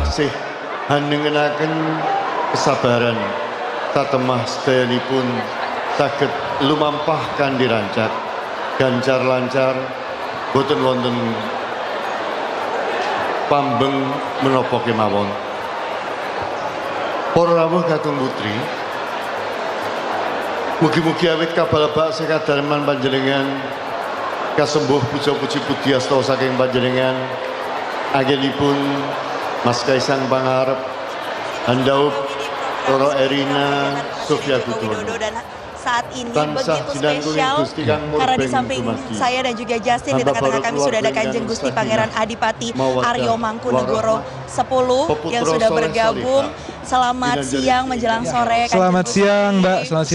taksih hanengenaken kesabaran tatemah sedayanipun saged lumampah kanthi rancak ganjar lancar boten wonten pambeng menapa kemawon. Para rawuh Kakung Putri, mugi-mugi awit kabalebak sekadarman panjenengan kasembuh puja-puji pudiasta saking panjenengan anggenipun Mas Kaisang Pangarep handhaup Roro Erina Sofia Gudono. Saat ini begitu spesial karena di samping saya dan juga Justin di tengah-tengah kami sudah ada Kanjeng Gusti Pangeran Adipati Aryo Mangkunegoro 10 yang sudah bergabung. Selamat siang menjelang sore. Selamat siang Mbak, selamat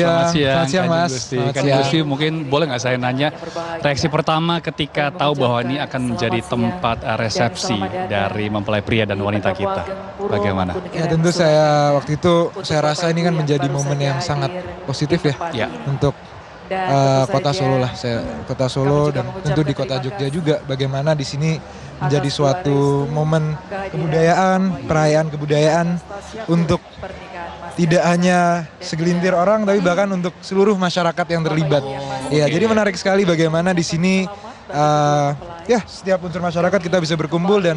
siang Mas. Kanjeng Gusti, mungkin boleh nggak saya nanya reaksi pertama ketika tahu bahwa ini akan menjadi tempat resepsi dari mempelai pria dan wanita kita, bagaimana? Ya tentu waktu itu saya rasa ini kan menjadi momen yang sangat positif ya. Untuk kota Solo lah, kota Solo dan tentu di kota Jogja juga. Bagaimana di sini menjadi suatu momen kebudayaan, perayaan kebudayaan untuk tidak hanya segelintir orang, tapi bahkan untuk seluruh masyarakat yang terlibat. Ya, jadi menarik sekali bagaimana di sini ya setiap unsur masyarakat kita bisa berkumpul dan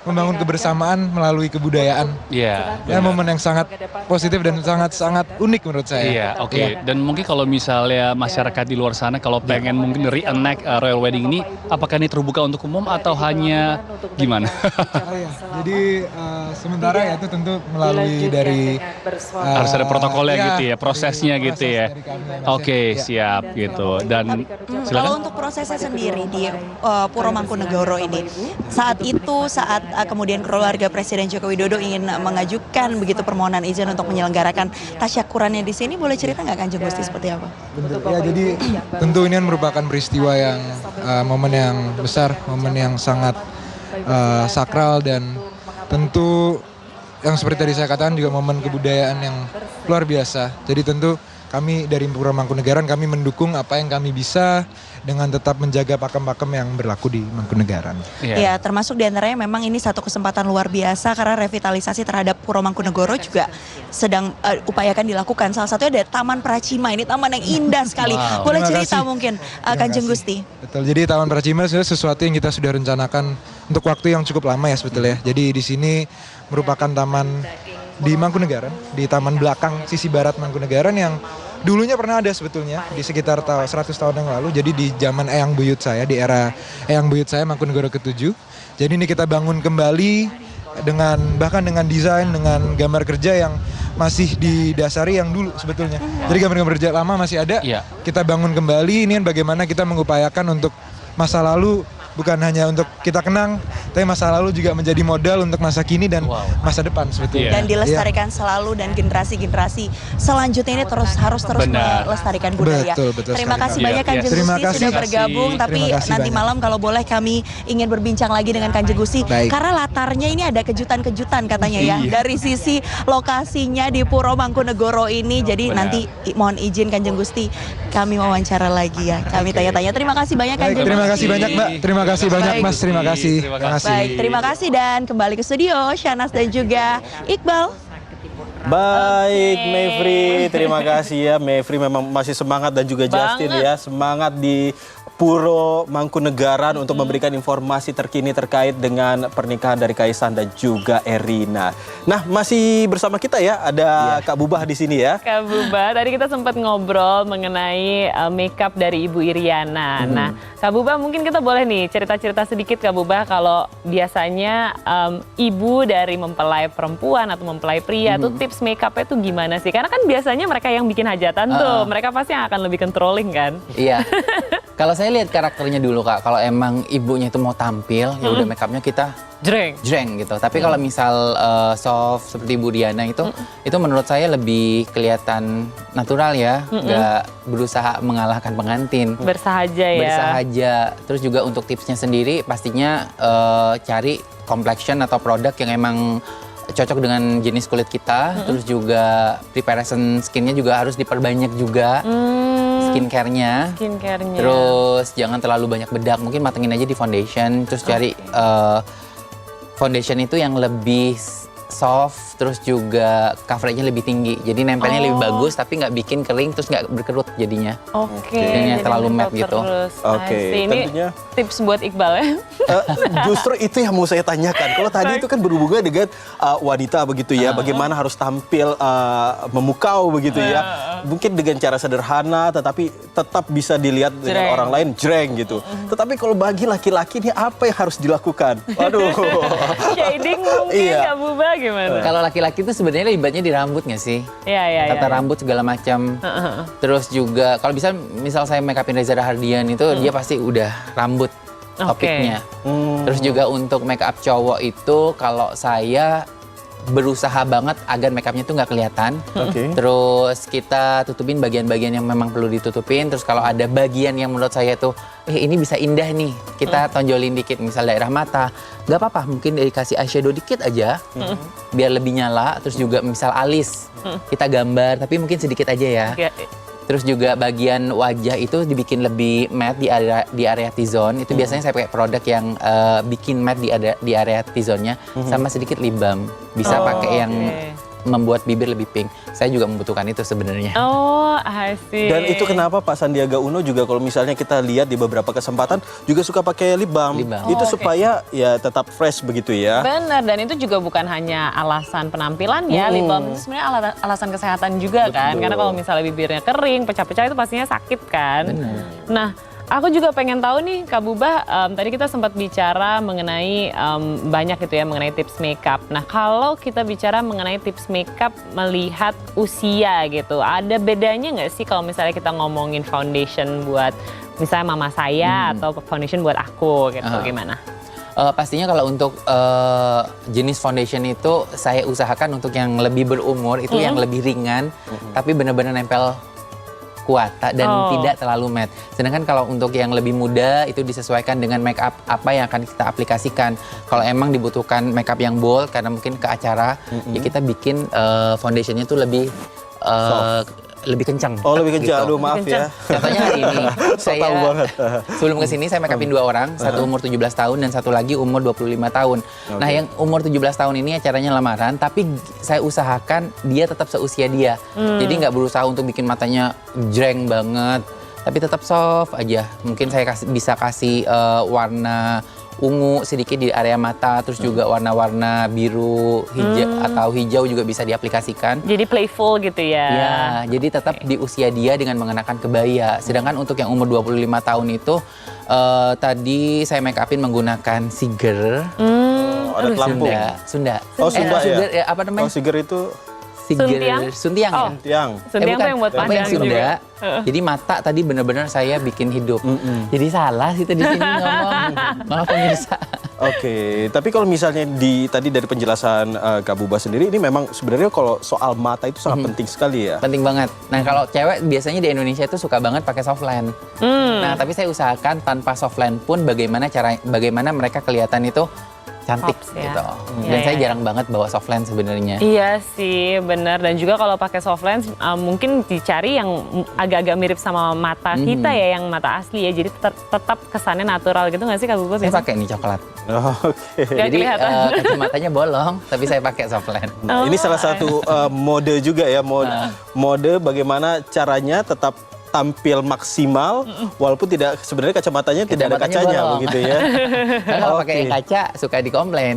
membangun kebersamaan melalui kebudayaan. Iya. Ya, momen yang sangat positif dan sangat unik menurut saya. Iya, oke. Dan mungkin kalau misalnya masyarakat di luar sana kalau pengen mungkin reenact royal wedding ini, apakah ini terbuka untuk umum atau hanya gimana? Jadi sementara ya itu tentu melalui dari harus ada protokolnya gitu ya, prosesnya gitu ya. Oke, siap gitu. Dan kalau untuk prosesnya sendiri di Puro Mangkunegoro ini, saat kemudian keluarga Presiden Joko Widodo ingin mengajukan begitu permohonan izin untuk menyelenggarakan tasyakurannya di sini, boleh cerita nggak Kanjeng Gusti seperti apa? Ya, jadi tentu ini merupakan peristiwa yang momen yang besar, momen yang sangat sakral dan tentu yang seperti tadi saya katakan juga momen kebudayaan yang luar biasa. Jadi tentu kami dari Puro Mangkunegaran kami mendukung apa yang kami bisa dengan tetap menjaga pakem-pakem yang berlaku di Mangkunegaran. Ya, termasuk diantaranya memang ini satu kesempatan luar biasa karena revitalisasi terhadap Puro Mangkunegoro juga sedang upayakan dilakukan. Salah satunya ada Taman Pracima, ini taman yang indah sekali. Wow. Boleh cerita mungkin Kanjeng Gusti? Betul, jadi Taman Pracima sesuatu yang kita sudah rencanakan untuk waktu yang cukup lama ya sebetulnya. Jadi di sini merupakan taman di Mangkunegaran, di taman belakang sisi barat Mangkunegaran yang dulunya pernah ada sebetulnya di sekitar 100 tahun yang lalu. Jadi di zaman Eyang Buyut saya, di era Eyang Buyut saya Mangkunegoro ke-7. Jadi ini kita bangun kembali bahkan dengan desain, dengan gambar kerja yang masih didasari yang dulu sebetulnya. Jadi gambar-gambar kerja lama masih ada. Kita bangun kembali, ini bagaimana kita mengupayakan untuk masa lalu bukan hanya untuk kita kenang, tapi masa lalu juga menjadi modal untuk masa kini dan masa depan sebetulnya. Dan dilestarikan selalu dan generasi-generasi selanjutnya ini harus terus melestarikan budaya. Betul Terima kasih banyak Kanjeng Gusti sudah bergabung, tapi nanti malam kalau boleh kami ingin berbincang lagi dengan Kanjeng Gusti karena latarnya ini ada kejutan-kejutan katanya ya dari sisi lokasinya di Puro Mangkunegoro ini. Jadi nanti mohon izin Kanjeng Gusti kami wawancara lagi ya. Kami tanya-tanya. Terima kasih banyak Kanjeng Gusti. Terima kasih banyak Mbak. Terima kasih banyak Mas. Terima kasih. Baik, terima kasih dan kembali ke studio Shanas dan juga Iqbal. Baik, Mevri, terima kasih ya. Mevri memang masih semangat dan juga Justin ya, semangat di Puro Mangkunegaran untuk memberikan informasi terkini terkait dengan pernikahan dari Kaisang dan juga Erina. Nah, masih bersama kita ya, ada Kak Bubah di sini ya. Kak Bubah, tadi kita sempat ngobrol mengenai makeup dari Ibu Iriana. Nah, Kak Bubah mungkin kita boleh nih cerita-cerita sedikit Kak Bubah kalau biasanya ibu dari mempelai perempuan atau mempelai pria tuh tips makeupnya tuh gimana sih? Karena kan biasanya mereka yang bikin hajatan tuh, mereka pasti yang akan lebih controlling kan? Iya. Kalau saya lihat karakternya dulu Kak, kalau emang ibunya itu mau tampil, ya udah makeupnya kita jreng gitu. Tapi kalau misal soft seperti Bu Diana itu menurut saya lebih kelihatan natural ya, nggak berusaha mengalahkan pengantin. Bersahaja ya. Bersahaja. Terus juga untuk tipsnya sendiri pastinya cari complexion atau produk yang emang cocok dengan jenis kulit kita. Terus juga preparation skinnya juga harus diperbanyak juga. Skincare-nya. Terus jangan terlalu banyak bedak, mungkin matengin aja di foundation. Terus cari foundation itu yang lebih soft, terus juga coveragenya lebih tinggi. Jadi nempelnya lebih bagus, tapi nggak bikin kering, terus nggak berkerut jadinya. Oke. Jadinya jadi terlalu nempel matte gitu. terus. Oke, I see. Ini tentunya. tips buat Iqbal ya. Justru itu yang mau saya tanyakan. Kalau tadi itu kan berhubungan dengan wanita begitu ya, bagaimana harus tampil memukau begitu ya. Mungkin dengan cara sederhana, tetapi tetap bisa dilihat dengan Jreng. orang lain jreng gitu. Tetapi kalau bagi laki-laki ini apa yang harus dilakukan? Waduh. Shading mungkin Iya. Kak Buba gimana? Kalau laki-laki itu sebenarnya libatnya di rambut nggak sih? Iya. Tata rambut segala macam. Terus juga kalau misal saya make upin Reza Rahardian itu dia pasti udah rambut topiknya. Terus juga untuk make up cowok itu kalau saya berusaha banget agar make upnya tuh nggak kelihatan. Oke. Terus kita tutupin bagian-bagian yang memang perlu ditutupin. Terus kalau ada bagian yang menurut saya tuh, ini bisa indah nih, kita tonjolin dikit. Misal daerah mata, nggak apa-apa, mungkin dikasih eyeshadow dikit aja, biar lebih nyala. Terus juga misal alis, kita gambar, tapi mungkin sedikit aja ya. Terus juga bagian wajah itu dibikin lebih matte di area T-zone. Itu biasanya saya pakai produk yang bikin matte di area T-zone-nya sama sedikit lip balm. Bisa pakai yang membuat bibir lebih pink. Saya juga membutuhkan itu sebenarnya. Oh, I see. Dan itu kenapa Pak Sandiaga Uno juga kalau misalnya kita lihat di beberapa kesempatan juga suka pakai lip balm. Lip balm. Itu supaya ya tetap fresh begitu ya. Benar, dan itu juga bukan hanya alasan penampilan ya, lip balm itu sebenarnya alasan kesehatan juga kan. Betul. Karena kalau misalnya bibirnya kering, pecah-pecah itu pastinya sakit kan. Nah, aku juga pengen tahu nih Kak Buba, tadi kita sempat bicara mengenai banyak gitu ya, mengenai tips makeup. Nah, kalau kita bicara mengenai tips makeup melihat usia gitu, ada bedanya nggak sih kalau misalnya kita ngomongin foundation buat misalnya mama saya atau foundation buat aku gitu, gimana? Pastinya kalau untuk jenis foundation itu saya usahakan untuk yang lebih berumur, itu yang lebih ringan, tapi benar-benar nempel kuat dan tidak terlalu matte. Sedangkan kalau untuk yang lebih muda itu disesuaikan dengan make up apa yang akan kita aplikasikan. Kalau emang dibutuhkan make up yang bold karena mungkin ke acara, ya kita bikin foundationnya tuh lebih lebih kencang. Oh, lebih kencang. Gitu. Aduh, maaf ya. Contohnya hari ini, saya tahu banget. sebelum kesini saya make upin 2 orang, satu umur 17 tahun dan satu lagi umur 25 tahun. Nah, yang umur 17 tahun ini acaranya lamaran, tapi saya usahakan dia tetap seusia dia. Jadi nggak berusaha untuk bikin matanya jreng banget, tapi tetap soft aja. Mungkin saya bisa kasih warna ungu sedikit di area mata, terus juga warna-warna biru, hijau juga bisa diaplikasikan. Jadi playful gitu ya? Ya, jadi tetap di usia dia dengan mengenakan kebaya. Sedangkan untuk yang umur 25 tahun itu, tadi saya make upin menggunakan Siger. Ada Lampung. Sunda. Oh, Sunda ya? Siger, apa namanya? Oh, Siger itu Suntiang? Suntiang ya? tiang. Suntiang tuh yang buat Apa yang padang Sunda. juga. Jadi mata tadi benar-benar saya bikin hidup. Jadi salah sih tadi sini ngomong. Malah pemirsa. Oke, tapi kalau misalnya tadi dari penjelasan Kak Buba sendiri, ini memang sebenarnya kalau soal mata itu sangat penting sekali ya. Penting banget. Nah, kalau cewek biasanya di Indonesia itu suka banget pakai softline. Nah, tapi saya usahakan tanpa softline pun bagaimana mereka kelihatan itu cantik Pops, ya. gitu. Iya, Dan saya iya. jarang banget bawa softline sebenarnya. Iya sih, benar. Dan juga kalau pakai soft lens mungkin dicari yang agak-agak mirip sama mata kita ya, yang mata asli ya. Jadi tetap kesannya natural gitu nggak sih Kak Buba? Saya pakai nih coklat. Oke. Nggak Jadi kelihatan. kacamatanya bolong, tapi saya pakai softline. Nah, ini salah satu mode juga ya, mode bagaimana caranya tetap tampil maksimal walaupun sebenarnya kacamatanya tidak ada Kacamatanya kacanya bolong. begitu ya. Karena kalau pakai Oke. kaca suka dikomplain.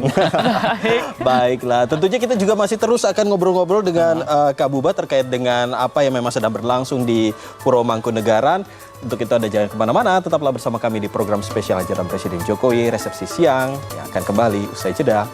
Baiklah, tentunya kita juga masih terus akan ngobrol-ngobrol dengan Kak Buba terkait dengan apa yang memang sedang berlangsung di Puro Mangkunegaran. Untuk itu Anda jangan kemana-mana, tetaplah bersama kami di program spesial ajaran Presiden Jokowi Resepsi Siang yang akan kembali usai jeda.